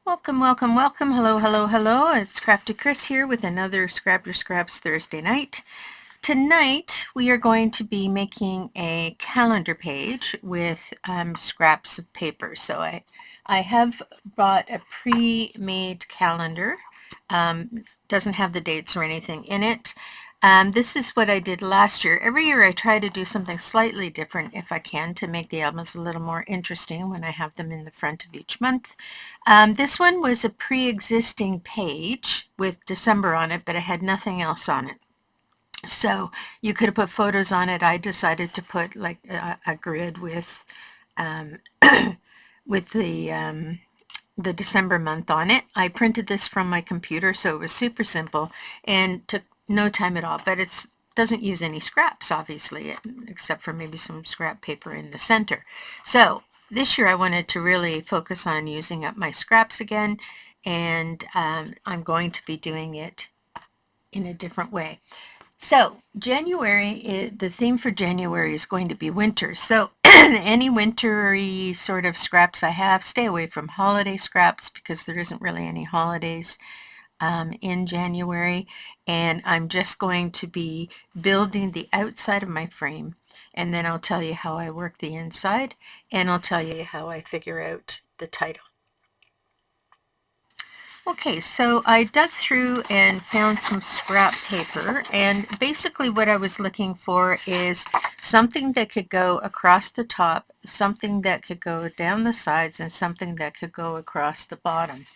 Welcome, welcome, welcome. Hello, hello, hello. It's Crafty Chris here with another Scrap Your Scraps Thursday night. Tonight we are going to be making a calendar page with scraps of paper. So I have bought a pre-made calendar. Doesn't have the dates or anything in it. This is what I did last year. Every year I try to do something slightly different if I can to make the albums a little more interesting when I have them in the front of each month. This one was a pre-existing page with December on it, but it had nothing else on it. So you could have put photos on it. I decided to put like a grid with with the December month on it. I printed this from my computer, so it was super simple and took no time at all, but it doesn't use any scraps, obviously, except for maybe some scrap paper in the center. So this year I wanted to really focus on using up my scraps again, and I'm going to be doing it in a different way. So January, the theme for January is going to be winter. So any wintry sort of scraps I have, stay away from holiday scraps because there isn't really any holidays in January. And I'm just going to be building the outside of my frame. And then I'll tell you how I work the inside, and I'll tell you how I figure out the title. Okay, so I dug through and found some scrap paper, and basically what I was looking for is something that could go across the top, something that could go down the sides, and something that could go across the bottom.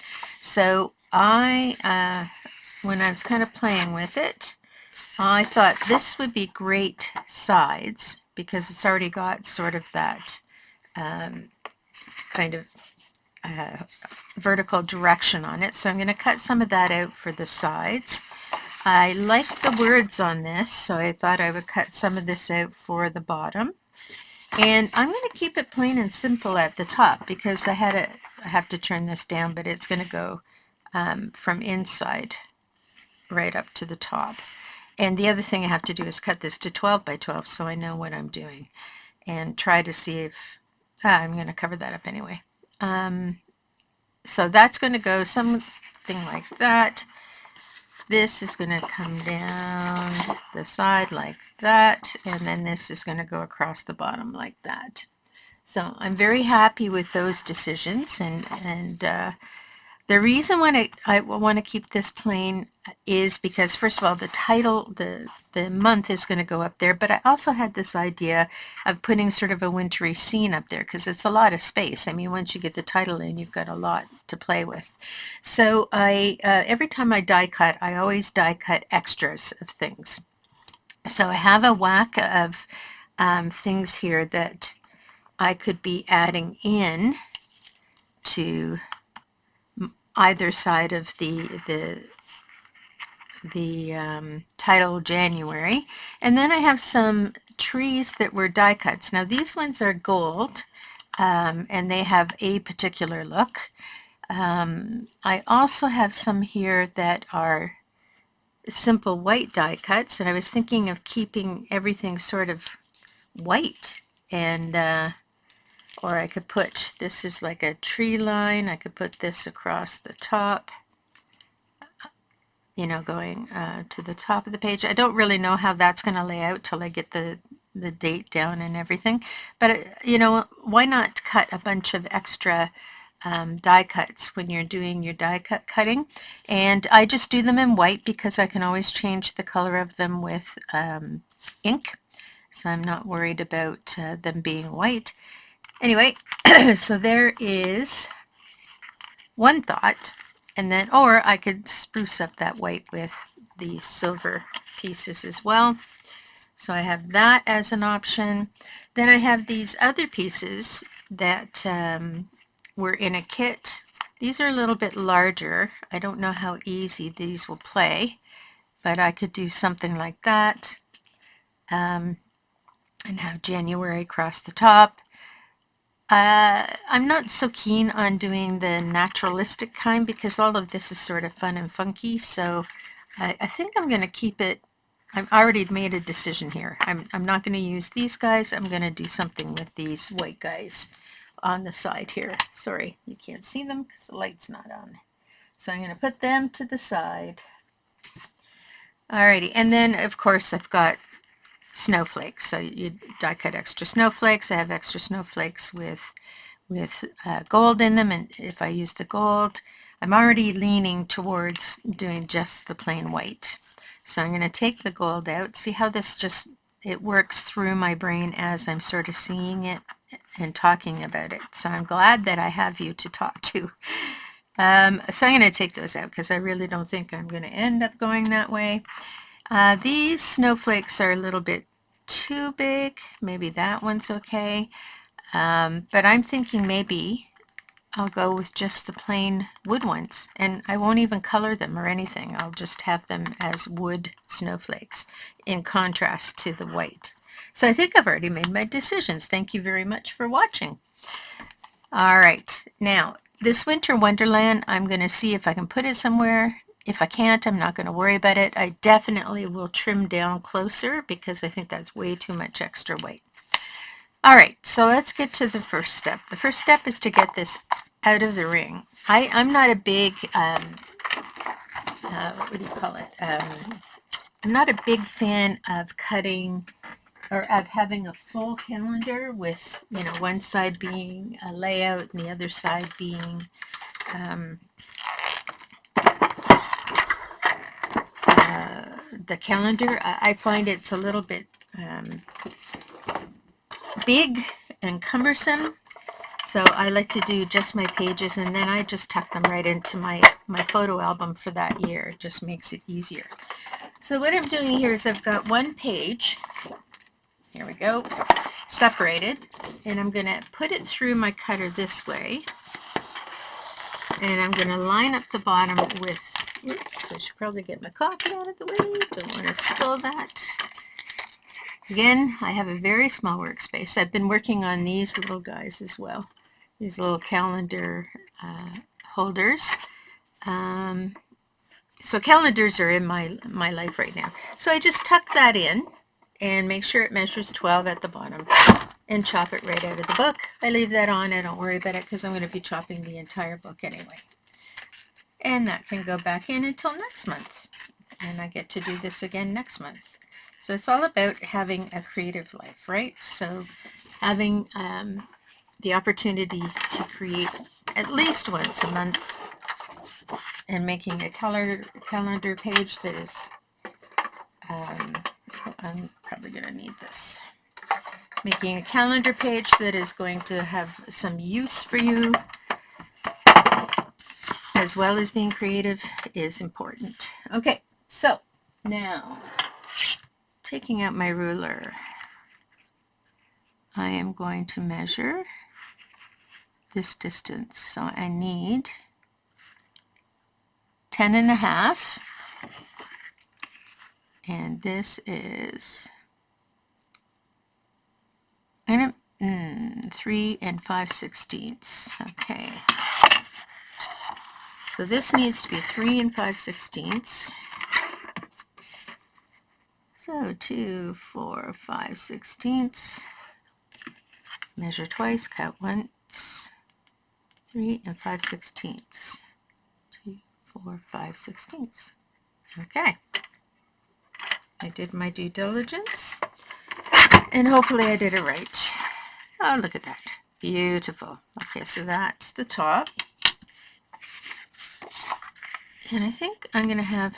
So when I was kind of playing with it, I thought this would be great sides because it's already got sort of that kind of vertical direction on it. So I'm going to cut some of that out for the sides. I like the words on this, so I thought I would cut some of this out for the bottom. And I'm going to keep it plain and simple at the top because I have to turn this down, but it's going to go from inside right up to the top. And the other thing I have to do is cut this to 12 by 12 so I know what I'm doing and try to see if I'm going to cover that up anyway. So that's going to go something like that. This is going to come down the side like that, and then this is going to go across the bottom like that. So I'm very happy with those decisions, and the reason why I want to keep this plain is because, first of all, the title, the month is going to go up there, but I also had this idea of putting sort of a wintry scene up there because it's a lot of space. I mean, once you get the title in, you've got a lot to play with. So every time I die cut, I always die cut extras of things. So I have a whack of things here that I could be adding in to either side of the title January. And then I have some trees that were die cuts. Now these ones are gold and they have a particular look. I also have some here that are simple white die cuts, and I was thinking of keeping everything sort of white, and or I could put, this is like a tree line, I could put this across the top, you know, going to the top of the page. I don't really know how that's going to lay out till I get the date down and everything, but you know, why not cut a bunch of extra die cuts when you're doing your die cut cutting? And I just do them in white because I can always change the color of them with ink, so I'm not worried about them being white. Anyway, so there is one thought, and then, or I could spruce up that white with these silver pieces as well. So I have that as an option. Then I have these other pieces that were in a kit. These are a little bit larger. I don't know how easy these will play, but I could do something like that and have January across the top. I'm not so keen on doing the naturalistic kind because all of this is sort of fun and funky, so I think I'm going to keep it. I've already made a decision here. I'm not going to use these guys. I'm going to do something with these white guys on the side here. Sorry, you can't see them because the light's not on. So I'm going to put them to the side. Alrighty, and then of course I've got snowflakes. So you die cut extra snowflakes. I have extra snowflakes with gold in them, and if I use the gold, I'm already leaning towards doing just the plain white. So I'm going to take the gold out. See how this just, it works through my brain as I'm sort of seeing it and talking about it. So I'm glad that I have you to talk to. So I'm going to take those out because I really don't think I'm going to end up going that way. These snowflakes are a little bit too big. Maybe that one's okay. But I'm thinking maybe I'll go with just the plain wood ones, and I won't even color them or anything. I'll just have them as wood snowflakes in contrast to the white. So I think I've already made my decisions. Thank you very much for watching. All right, now this winter wonderland, I'm going to see if I can put it somewhere. If I can't, I'm not going to worry about it. I definitely will trim down closer because I think that's way too much extra weight. All right, so let's get to the first step. The first step is to get this out of the ring. I'm not a big, what do you call it? I'm not a big fan of cutting or of having a full calendar with, you know, one side being a layout and the other side being the calendar. I find it's a little bit big and cumbersome, so I like to do just my pages, and then I just tuck them right into my photo album for that year. It just makes it easier. So what I'm doing here is I've got one page, here we go, separated, and I'm going to put it through my cutter this way, and I'm going to line up the bottom with, oops, I should probably get my coffee out of the way, don't want to spill that. Again, I have a very small workspace. I've been working on these little guys as well, these little calendar holders. So calendars are in my life right now. So I just tuck that in and make sure it measures 12 at the bottom and chop it right out of the book. I leave that on. I don't worry about it because I'm going to be chopping the entire book anyway. And that can go back in until next month. And I get to do this again next month. So it's all about having a creative life, right? So having the opportunity to create at least once a month and making a calendar page that is, I'm probably going to need this. Making a calendar page that is going to have some use for you as well as being creative is important. Okay, so now taking out my ruler, I am going to measure this distance. So I need 10.5, and this is 3 5/16. Okay, so this needs to be 3 5/16. So 2, 4, 5/16. Measure twice, cut once. 3 5/16. 2, 4, 5/16. Okay. I did my due diligence, and hopefully I did it right. Oh, look at that. Beautiful. Okay, so that's the top. And I think I'm going to have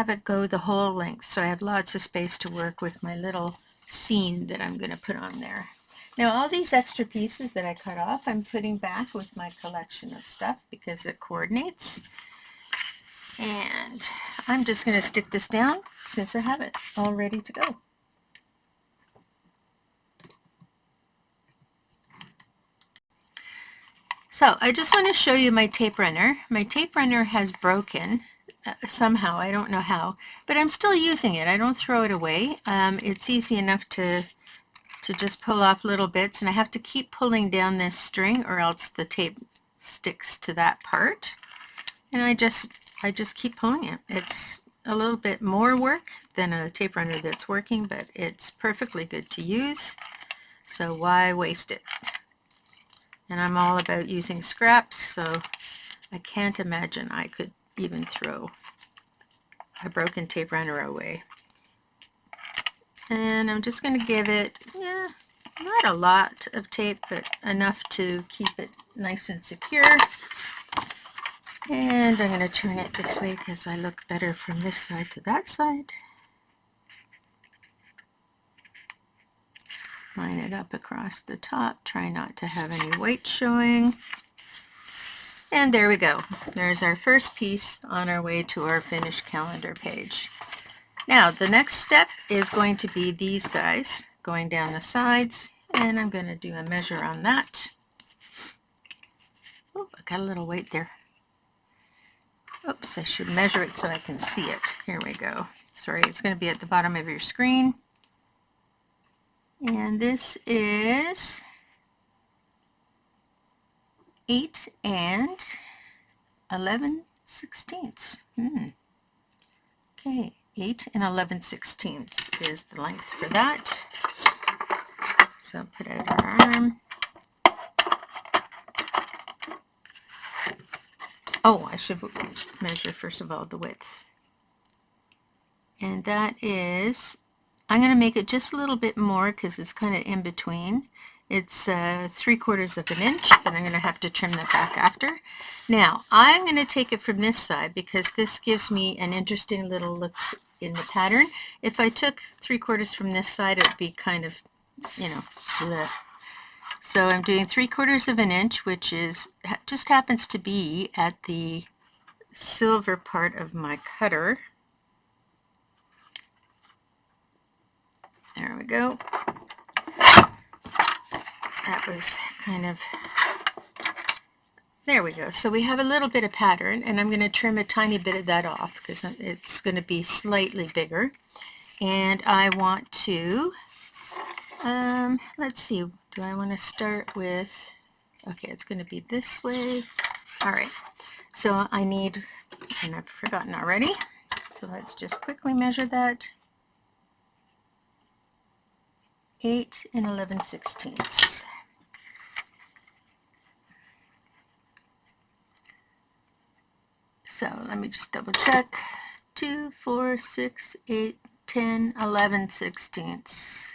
it go the whole length, so I have lots of space to work with my little scene that I'm going to put on there. Now all these extra pieces that I cut off, I'm putting back with my collection of stuff because it coordinates. And I'm just going to stick this down since I have it all ready to go. So I just want to show you my tape runner. My tape runner has broken somehow, I don't know how, but I'm still using it. I don't throw it away. It's easy enough to just pull off little bits, and I have to keep pulling down this string or else the tape sticks to that part. And I just keep pulling it. It's a little bit more work than a tape runner that's working, but it's perfectly good to use. So why waste it? And I'm all about using scraps, so I can't imagine I could even throw a broken tape runner away. And I'm just going to give it, not a lot of tape, but enough to keep it nice and secure. And I'm going to turn it this way because I look better from this side to that side. Line it up across the top. Try not to have any white showing. And there we go. There's our first piece on our way to our finished calendar page. Now, the next step is going to be these guys going down the sides, and I'm going to do a measure on that. Oh, I got a little weight there. Oops, I should measure it so I can see it. Here we go. Sorry, it's going to be at the bottom of your screen. And this is 8 and 11/16. Okay, 8 and 11/16 is the length for that. So put out our arm. Oh, I should measure first of all the width. And that is, I'm going to make it just a little bit more because it's kind of in between. It's 3/4 of an inch, but I'm going to have to trim that back after. Now, I'm going to take it from this side because this gives me an interesting little look in the pattern. If I took 3/4 from this side, it would be kind of, bleh. So I'm doing 3/4 of an inch, which is just happens to be at the silver part of my cutter. There we go. That was kind of, there we go. So we have a little bit of pattern, and I'm going to trim a tiny bit of that off because it's going to be slightly bigger. And I want to, let's see, do I want to start with, okay, it's going to be this way. All right, so I need, and I've forgotten already, so let's just quickly measure that. 8 and 11/16. So let me just double check. 2, 4, 6, 8, 10, 11/16.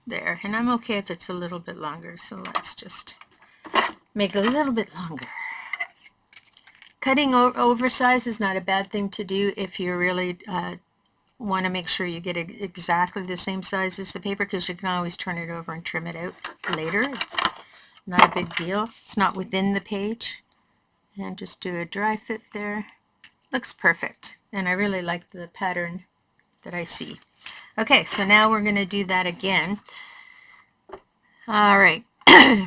There, and I'm okay if it's a little bit longer, so let's just make it a little bit longer. Cutting oversize is not a bad thing to do if you really want to make sure you get exactly the same size as the paper, because you can always turn it over and trim it out later. It's not a big deal. It's not within the page. And just do a dry fit there. Looks perfect, and I really like the pattern that I see. Okay, so now we're going to do that again. All right,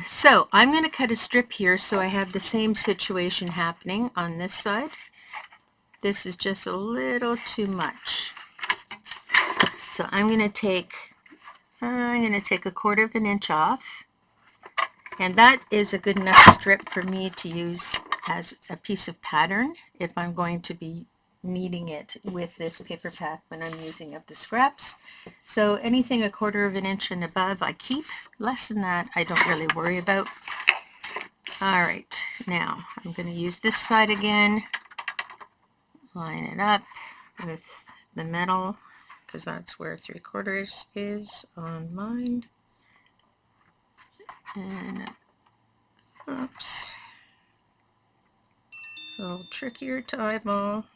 so I'm going to cut a strip here so I have the same situation happening on this side. This is just a little too much. So I'm going to take a 1/4 of an inch off, and that is a good enough strip for me to use as a piece of pattern if I'm going to be needing it with this paper pack when I'm using up the scraps. So anything 1/4 of an inch and above I keep. Less than that I don't really worry about. All right, now I'm going to use this side again, line it up with the metal because that's where 3/4 is on mine. And oops, it's a little trickier to eyeball.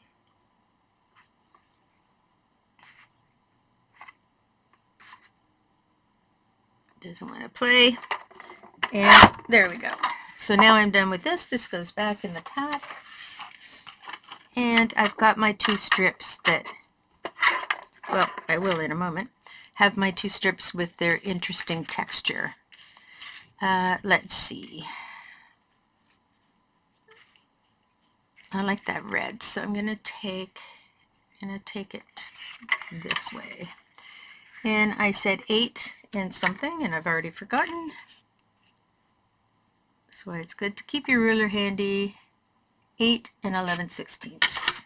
Doesn't want to play. And there we go. So now I'm done with this. This goes back in the pack. And I've got my 2 strips that, well, I will in a moment, have my 2 strips with their interesting texture. Let's see. I like that red, so I'm going to take it this way. And I said 8 and something, and I've already forgotten. So it's good to keep your ruler handy. 8 and 11/16.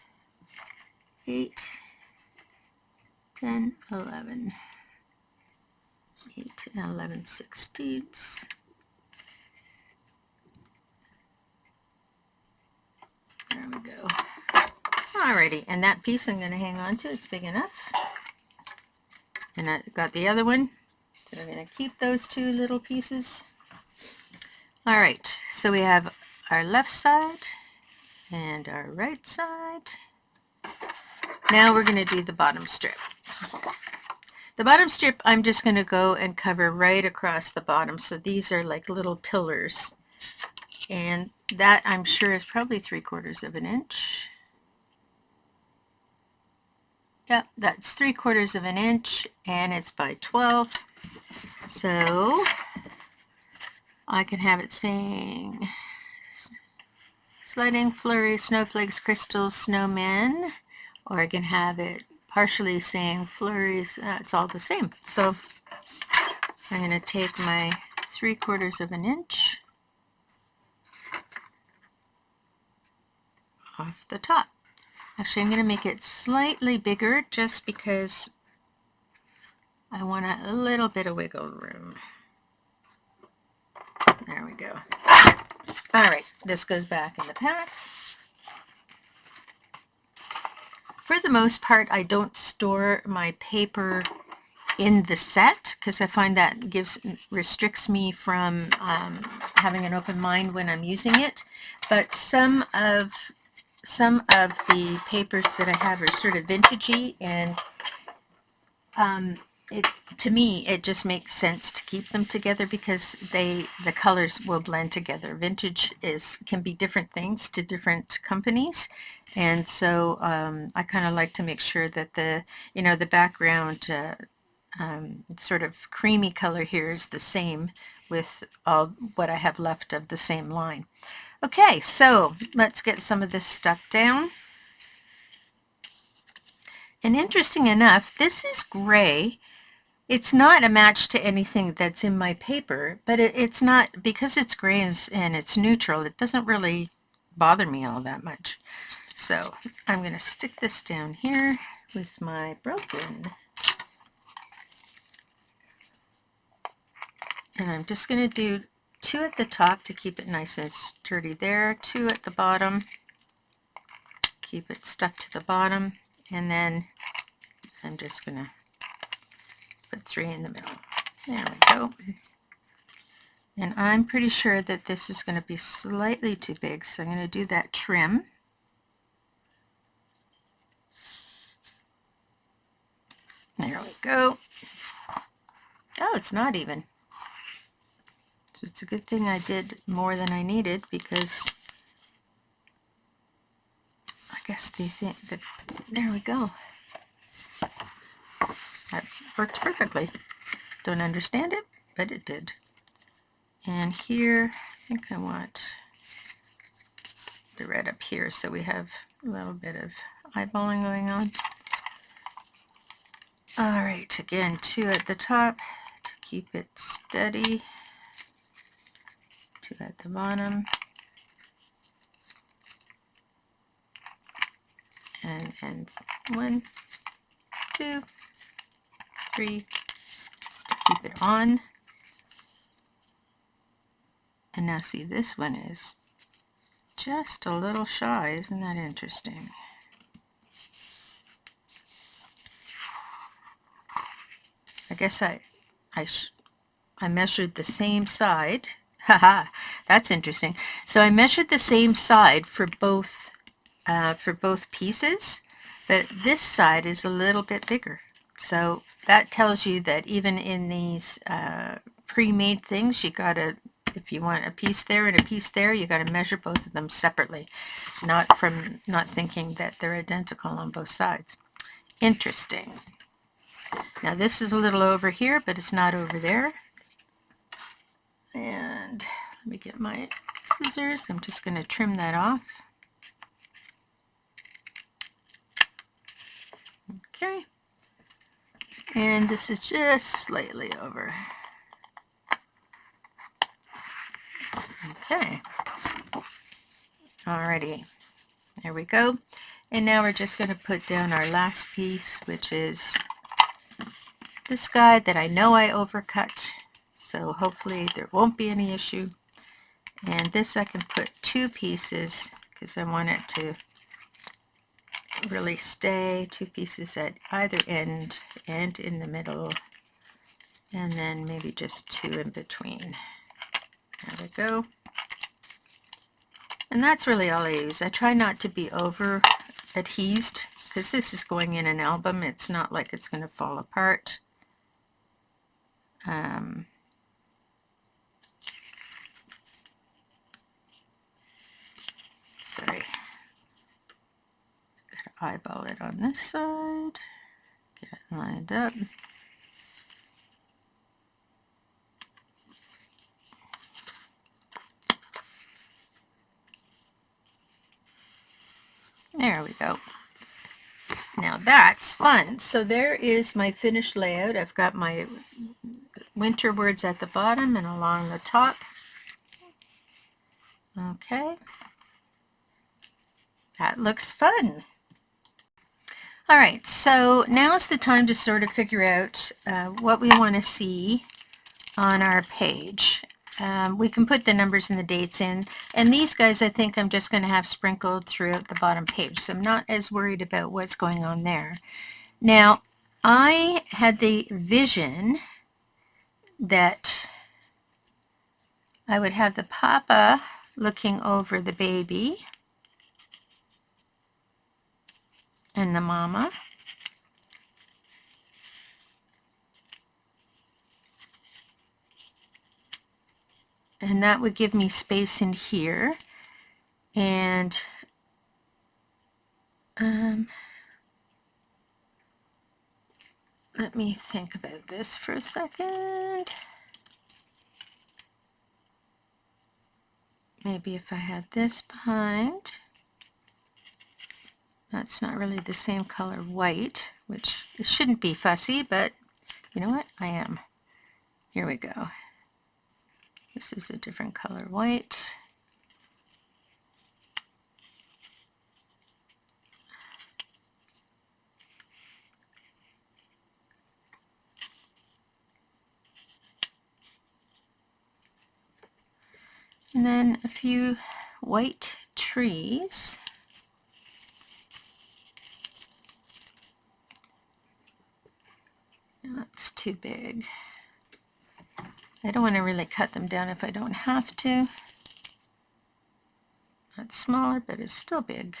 8, 10, 11. 8 and 11/16. go. Alrighty, and that piece I'm going to hang on to. It's big enough. And I got the other one. So I'm going to keep those two little pieces. Alright, so we have our left side and our right side. Now we're going to do the bottom strip. The bottom strip, I'm just going to go and cover right across the bottom. So these are like little pillars. And that, I'm sure, is probably 3/4 of an inch. Yep, that's 3/4 of an inch, and it's by 12. So I can have it saying sledding, flurries, snowflakes, crystals, snowmen, or I can have it partially saying flurries. It's all the same. So I'm going to take my 3/4 of an inch off the top. Actually, I'm going to make it slightly bigger just because I want a little bit of wiggle room. There we go. All right, this goes back in the pack. For the most part, I don't store my paper in the set because I find that restricts me from having an open mind when I'm using it. But some of the papers that I have are sort of vintagey, and to me it just makes sense to keep them together because the colors will blend together. Vintage can be different things to different companies, and so I kind of like to make sure that the background sort of creamy color here is the same with all what I have left of the same line. Okay, so let's get some of this stuff down. And interesting enough, this is gray. It's not a match to anything that's in my paper, but it's not, because it's gray and it's neutral, it doesn't really bother me all that much. So I'm going to stick this down here with my broken. And I'm just going to do 2 at the top to keep it nice and sturdy there, 2 at the bottom, keep it stuck to the bottom, and then I'm just going to put 3 in the middle. There we go. And I'm pretty sure that this is going to be slightly too big, so I'm going to do that trim. There we go. Oh, it's not even. So it's a good thing I did more than I needed, because I guess they think that, there we go. That worked perfectly. Don't understand it, but it did. And here, I think I want the red up here, so we have a little bit of eyeballing going on. All right, again, 2 at the top to keep it steady. 2 at the bottom. And 1, 2, 3, just to keep it on. And now see, this one is just a little shy. Isn't that interesting? I guess I measured the same side. Haha, that's interesting. So I measured the same side for both pieces, but this side is a little bit bigger. So that tells you that even in these pre-made things, you gotta, if you want a piece there and a piece there, you gotta measure both of them separately, not thinking that they're identical on both sides. Interesting. Now this is a little over here, but it's not over there. And let me get my scissors. I'm just going to trim that off. Okay. And this is just slightly over. Okay. Alrighty. There we go. And now we're just going to put down our last piece, which is this guy that I know I overcut. So hopefully there won't be any issue. And this I can put 2 pieces because I want it to really stay. 2 pieces at either end and in the middle, and then maybe just 2 in between. There we go. And that's really all I use. I try not to be over adhesed because this is going in an album. It's not like it's going to fall apart. Sorry. Gotta eyeball it on this side. Get it lined up. There we go. Now that's fun. So there is my finished layout. I've got my winter words at the bottom and along the top. Okay. That looks fun. All right, so now's the time to sort of figure out what we want to see on our page. We can put the numbers and the dates in, and these guys I think I'm just going to have sprinkled throughout the bottom page, so I'm not as worried about what's going on there. Now, I had the vision that I would have the papa looking over the baby and the mama. And that would give me space in here. And let me think about this for a second. Maybe if I had this behind. That's not really the same color white, which it shouldn't be fussy, but you know what? I am. Here we go. This is a different color white. And then a few white trees. That's too big. I don't want to really cut them down if I don't have to. That's smaller, but it's still big.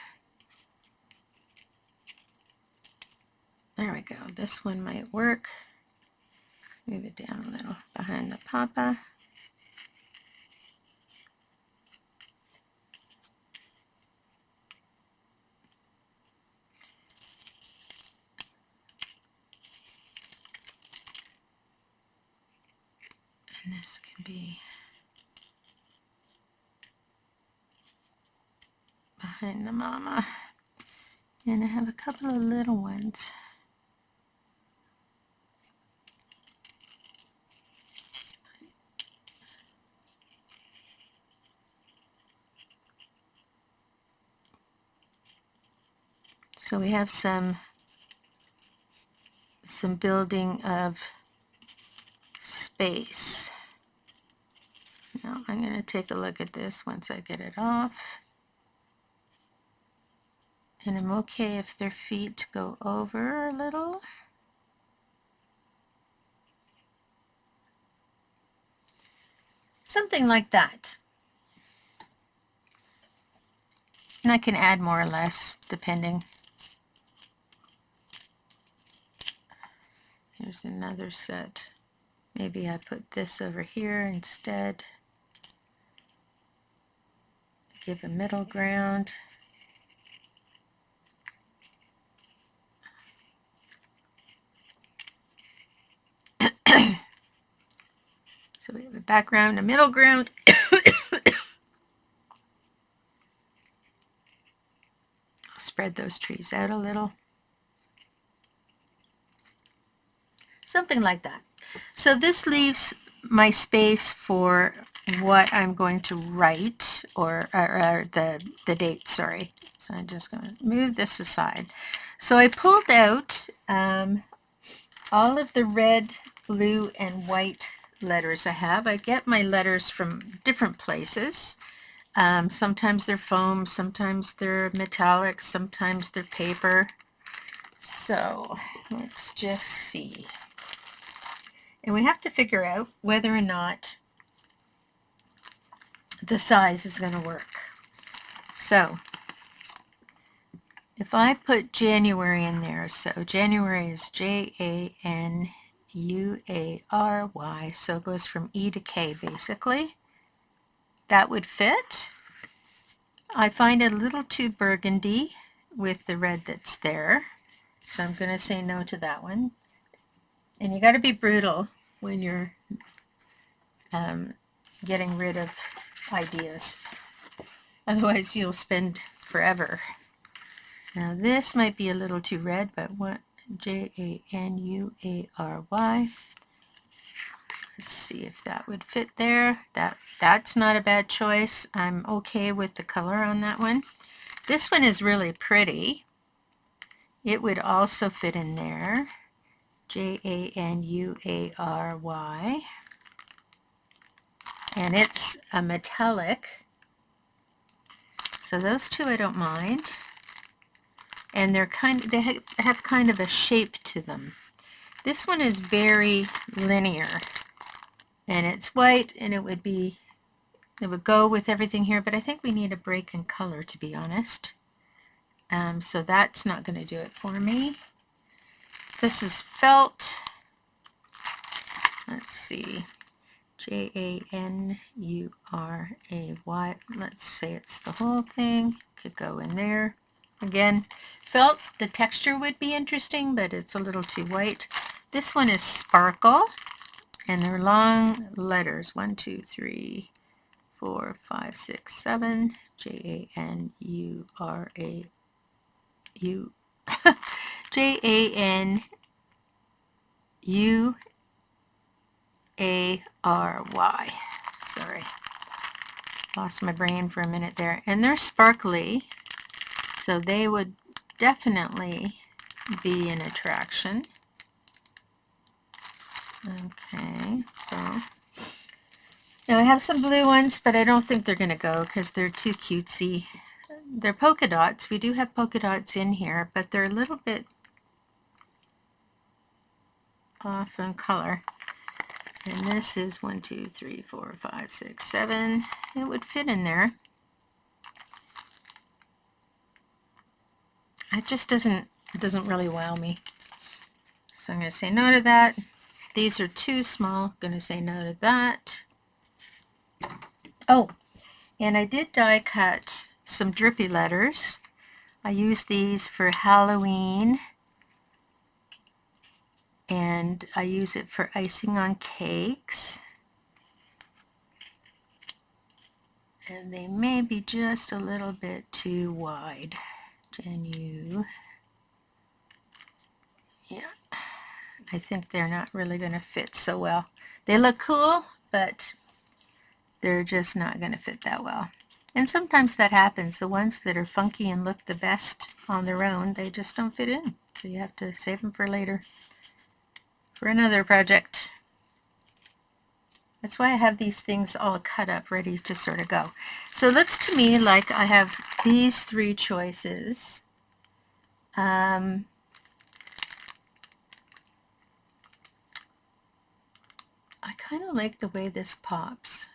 There we go. This one might work. Move it down a little behind the papa. And this can be behind the mama. And I have a couple of little ones. So we have some building of space. Now I'm going to take a look at this once I get it off. And I'm okay if their feet go over a little. Something like that. And I can add more or less depending. Here's another set. Maybe I put this over here instead. Give a middle ground. So we have a background, a middle ground. I'll spread those trees out a little. Something like that. So this leaves my space for what I'm going to write, or the date, sorry. So I'm just going to move this aside. So I pulled out all of the red, blue, and white letters I have. I get my letters from different places. Sometimes they're foam, sometimes they're metallic, sometimes they're paper. So let's just see. And we have to figure out whether or not the size is going to work. So if I put January in there, so January is January, so it goes from E to K basically. That would fit. I find it a little too burgundy with the red that's there, so I'm going to say no to that one. And you got to be brutal when you're getting rid of ideas. Otherwise you'll spend forever. Now this might be a little too red, but what? January. Let's see if that would fit there. That's not a bad choice. I'm okay with the color on that one. This one is really pretty. It would also fit in there. January. And it's a metallic. So those two I don't mind. And they have kind of a shape to them. This one is very linear. And it's white, and it would go with everything here, but I think we need a break in color, to be honest. So that's not going to do it for me. This is felt. Let's see. January. Let's say it's the whole thing. Could go in there. Again, felt, the texture would be interesting, but it's a little too white. This one is sparkle, and they're long letters. 1, 2, 3, 4, 5, 6, 7. January. January. Sorry, lost my brain for a minute there. And they're sparkly, so they would definitely be an attraction. Okay, so now I have some blue ones, but I don't think they're going to go because they're too cutesy. They're polka dots. We do have polka dots in here, but they're a little bit off in color. And this is 1, 2, 3, 4, 5, 6, 7. It would fit in there. It just doesn't really wow me. So I'm going to say no to that. These are too small. I'm going to say no to that. Oh, and I did die cut some drippy letters. I use these for Halloween, and I use it for icing on cakes. And they may be just a little bit too wide. Yeah, I think they're not really going to fit so well. They look cool, but they're just not going to fit that well. And sometimes that happens. The ones that are funky and look the best on their own, they just don't fit in. So you have to save them for later, for another project. That's why I have these things all cut up, ready to sort of go. So it looks to me like I have these three choices. I kind of like the way this pops.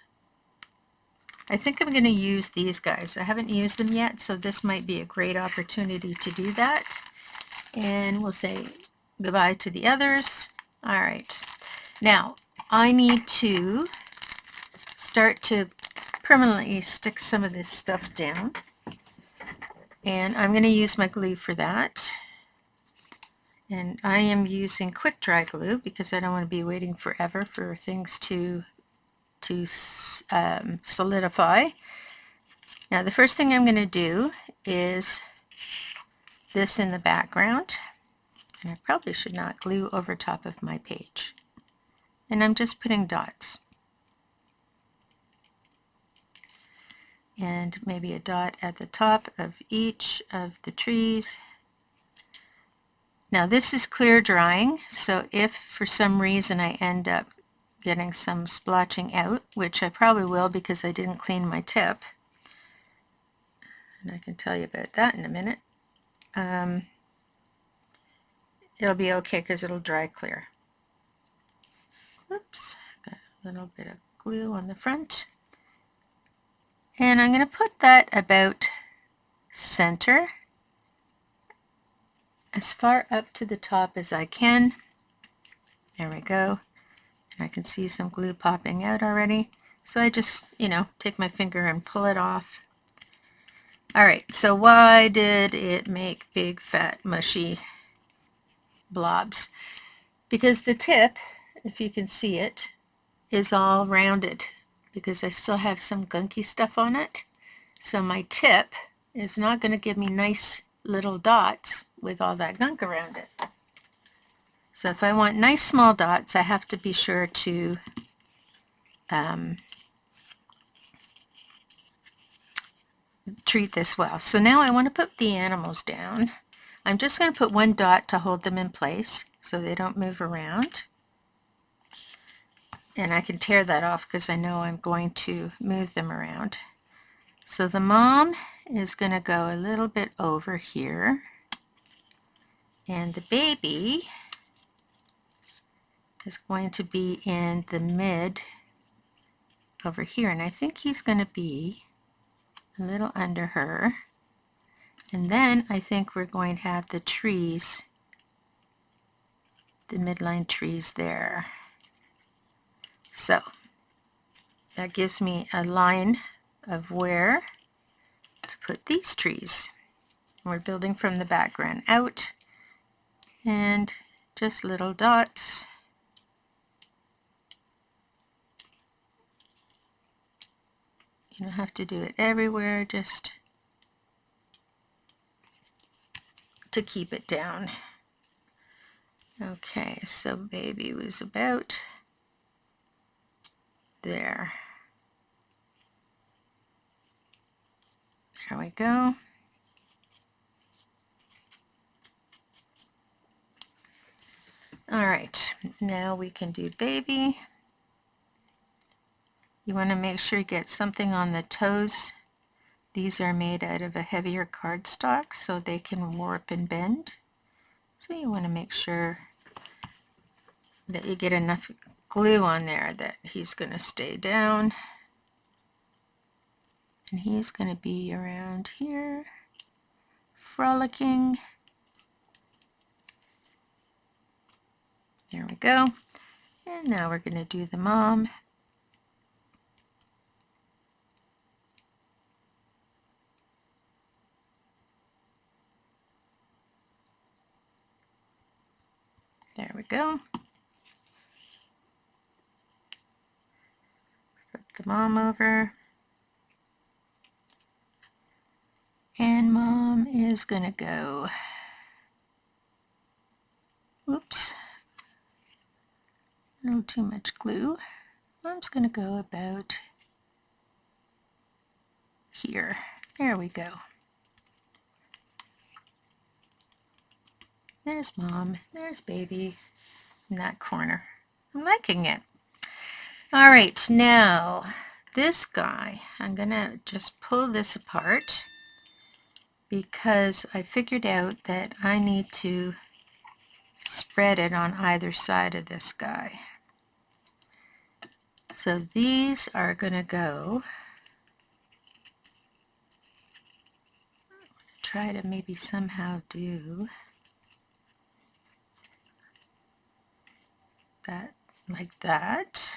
I think I'm going to use these guys. I haven't used them yet, so this might be a great opportunity to do that. And we'll say goodbye to the others. All right. Now, I need to start to permanently stick some of this stuff down. And I'm going to use my glue for that. And I am using quick dry glue because I don't want to be waiting forever for things to solidify. Now the first thing I'm going to do is this in the background, and I probably should not glue over top of my page, and I'm just putting dots and maybe a dot at the top of each of the trees. Now this is clear drying, so if for some reason I end up getting some splotching out, which I probably will because I didn't clean my tip, and I can tell you about that in a minute. It'll be okay because it'll dry clear. Oops, got a little bit of glue on the front. And I'm going to put that about center, as far up to the top as I can. There we go. And I can see some glue popping out already. So I just, take my finger and pull it off. All right, so why did it make big, fat, mushy blobs? Because the tip, if you can see it, is all rounded because I still have some gunky stuff on it. So my tip is not going to give me nice little dots with all that gunk around it. So if I want nice small dots, I have to be sure to treat this well. So now I want to put the animals down. I'm just going to put one dot to hold them in place so they don't move around. And I can tear that off because I know I'm going to move them around. So the mom is going to go a little bit over here. And the baby is going to be in the mid over here. And I think he's going to be a little under her. And then I think we're going to have the trees, the midline trees there. So that gives me a line of where to put these trees. We're building from the background out and just little dots. You don't have to do it everywhere, just to keep it down. Okay, so baby was about there. There we go. All right, now we can do baby. You want to make sure you get something on the toes. These are made out of a heavier cardstock so they can warp and bend. So you want to make sure that you get enough glue on there that he's going to stay down. And he's going to be around here, frolicking. There we go. And now we're going to do the mom. There we go. Flip the mom over. And mom is going to go, oops, a little too much glue. Mom's going to go about here. There we go. There's mom, there's baby in that corner. I'm liking it. All right, now this guy, I'm going to just pull this apart because I figured out that I need to spread it on either side of this guy. So these are going to go, try to maybe somehow do that like that.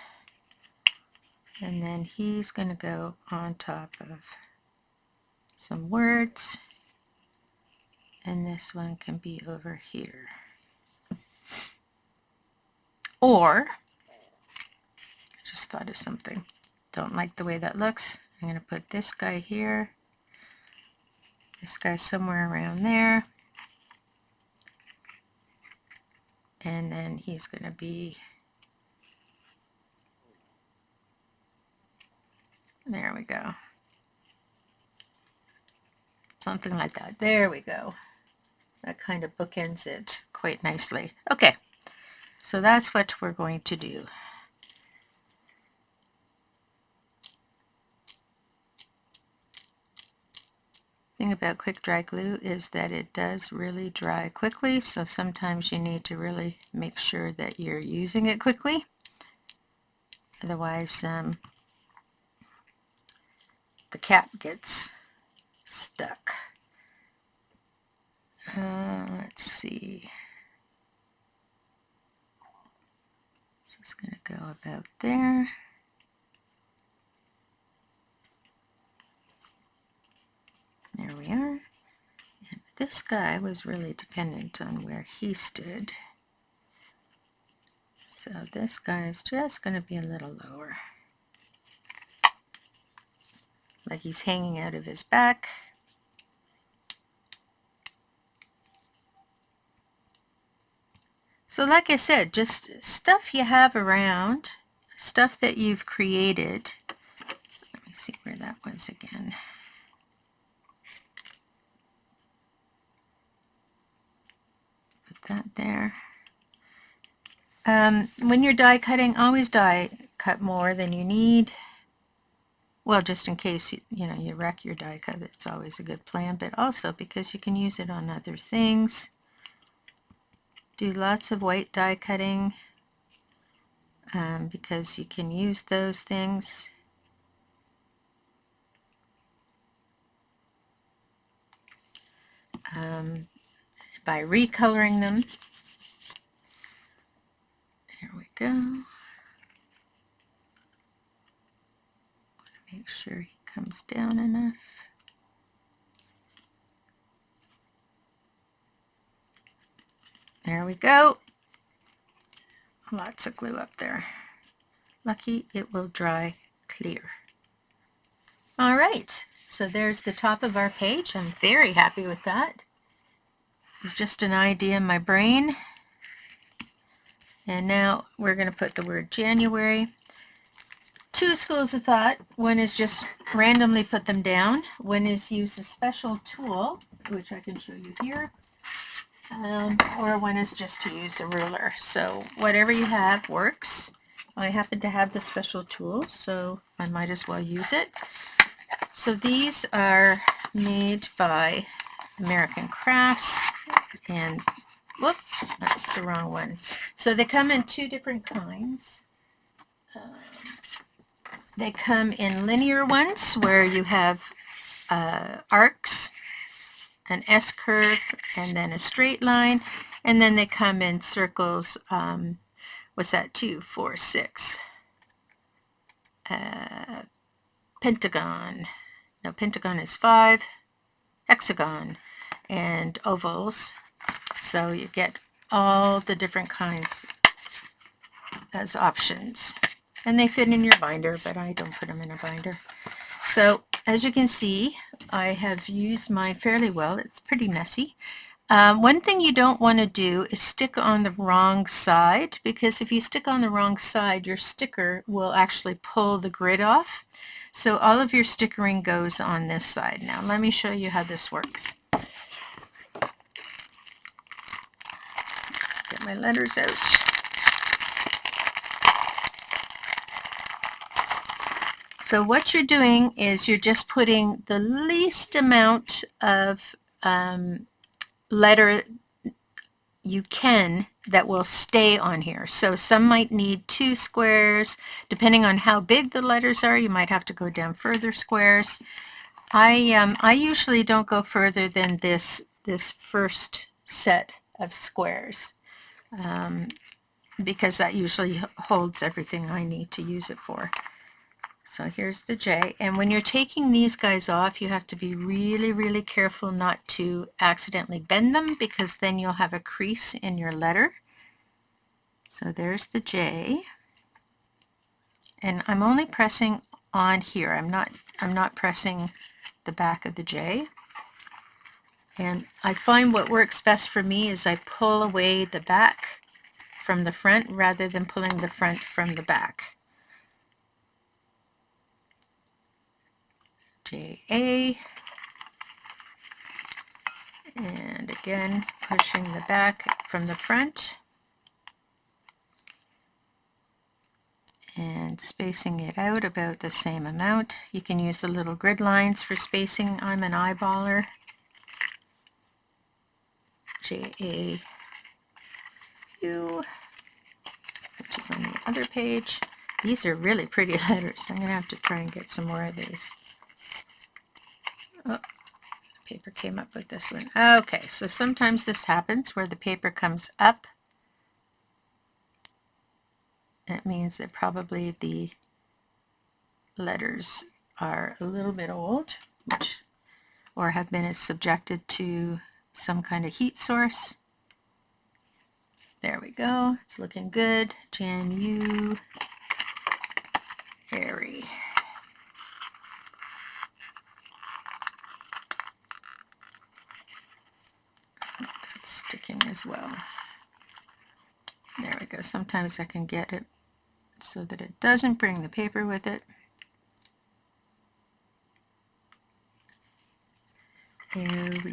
And then he's going to go on top of some words. And this one can be over here. Or, I just thought of something. Don't like the way that looks. I'm going to put this guy here. This guy somewhere around there. And then he's going to be, there we go. Something like that. There we go. That kind of bookends it quite nicely. Okay, so that's what we're going to do. thing about quick dry glue is that it does really dry quickly, so sometimes you need to really make sure that you're using it quickly. Otherwise, the cap gets stuck. Let's see. So it's going to go about there. There we are. And this guy was really dependent on where he stood. So this guy is just going to be a little lower. Like he's hanging out of his back. So like I said, just stuff you have around, stuff that you've created. Let me see where that was again. Put that there. When you're die cutting, always die cut more than you need. Well, just in case you wreck your die cut, it's always a good plan, but also because you can use it on other things. Do lots of white die cutting because you can use those things. By recoloring them. Here we go. Make sure he comes down enough. There we go. Lots of glue up there. Lucky it will dry clear. All right, so there's the top of our page. I'm very happy with that. It's just an idea in my brain. And now we're going to put the word January. Two schools of thought. One is just randomly put them down. One is use a special tool, which I can show you here. Or one is just to use a ruler. So whatever you have works. I happen to have the special tool, so I might as well use it. So these are made by American Crafts, and whoop, that's the wrong one. So they come in two different kinds. They come in linear ones where you have arcs, an S-curve, and then a straight line, and then they come in circles. What's that? 2, 4, 6. Pentagon. No, pentagon is 5. Hexagon and ovals. So you get all the different kinds as options. And they fit in your binder, but I don't put them in a binder. So as you can see, I have used mine fairly well. It's pretty messy. One thing you don't want to do is stick on the wrong side, because if you stick on the wrong side, your sticker will actually pull the grid off. So all of your stickering goes on this side. Now let me show you how this works. Get my letters out. So what you're doing is you're just putting the least amount of letter you can that will stay on here. So some might need 2 squares. Depending on how big the letters are, you might have to go down further squares. I usually don't go further than this first set of squares because that usually holds everything I need to use it for. So here's the J, and when you're taking these guys off, you have to be really, really careful not to accidentally bend them, because then you'll have a crease in your letter. So there's the J, and I'm only pressing on here. I'm not pressing the back of the J. And I find what works best for me is I pull away the back from the front rather than pulling the front from the back. J-A, and again pushing the back from the front, and spacing it out about the same amount. You can use the little grid lines for spacing. I'm an eyeballer. J-A-U, which is on the other page. These are really pretty letters. I'm going to have to try and get some more of these. Oh, paper came up with this one. Okay, so sometimes this happens where the paper comes up. That means that probably the letters are a little bit old, or have been subjected to some kind of heat source. There we go. It's looking good. January. That's sticking as well. There we go. Sometimes I can get it so that it doesn't bring the paper with it. There's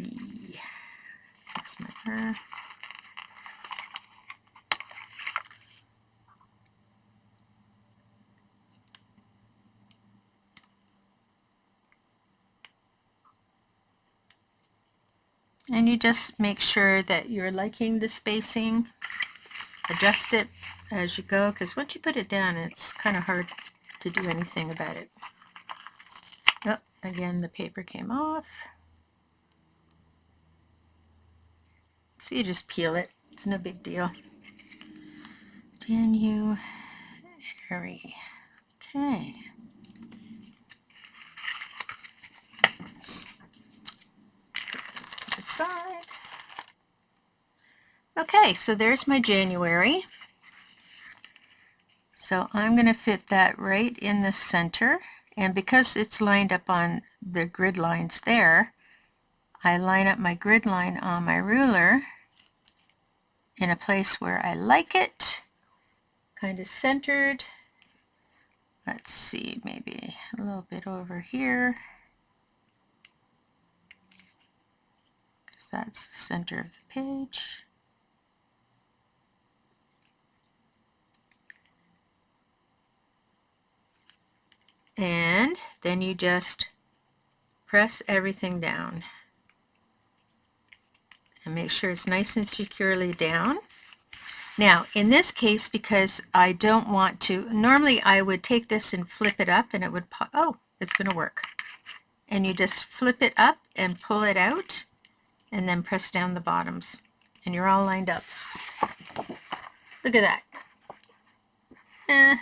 my and you just make sure that you're liking the spacing. Adjust it as you go, because once you put it down, it's kind of hard to do anything about it. Oh, again, the paper came off. So you just peel it. It's no big deal. January. Okay. Put those to the side. Okay, so there's my January. So I'm going to fit that right in the center, and because it's lined up on the grid lines there, I line up my grid line on my ruler in a place where I like it, kind of centered. Let's see, maybe a little bit over here, because that's the center of the page. And then you just press everything down and make sure it's nice and securely down. Now, in this case, because I don't want to, normally I would take this and flip it up and it would pop. Oh, it's going to work. And you just flip it up and pull it out and then press down the bottoms. And you're all lined up. Look at that.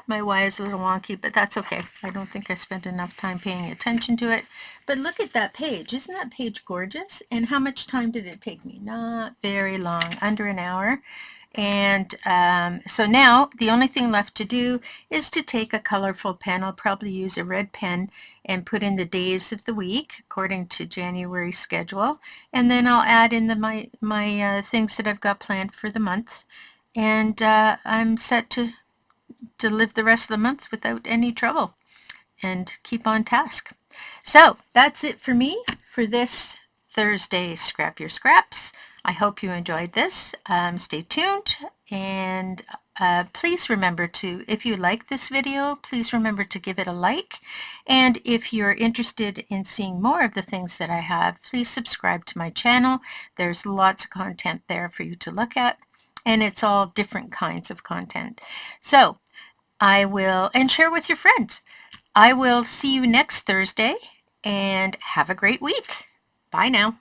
My Y is a little wonky, but that's okay. I don't think I spent enough time paying attention to it. But look at that page. Isn't that page gorgeous? And how much time did it take me? Not very long, under an hour. And so now the only thing left to do is to take a colorful pen. I'll probably use a red pen and put in the days of the week according to January's schedule. And then I'll add in my things that I've got planned for the month. And I'm set to live the rest of the month without any trouble and keep on task. So that's it for me for this Thursday Scrap Your Scraps. I hope you enjoyed this. Stay tuned, and please remember to, if you like this video, please remember to give it a like. And if you're interested in seeing more of the things that I have, please subscribe to my channel. There's lots of content there for you to look at, and it's all different kinds of content. So I will, and share with your friends. I will see you next Thursday, and have a great week. Bye now.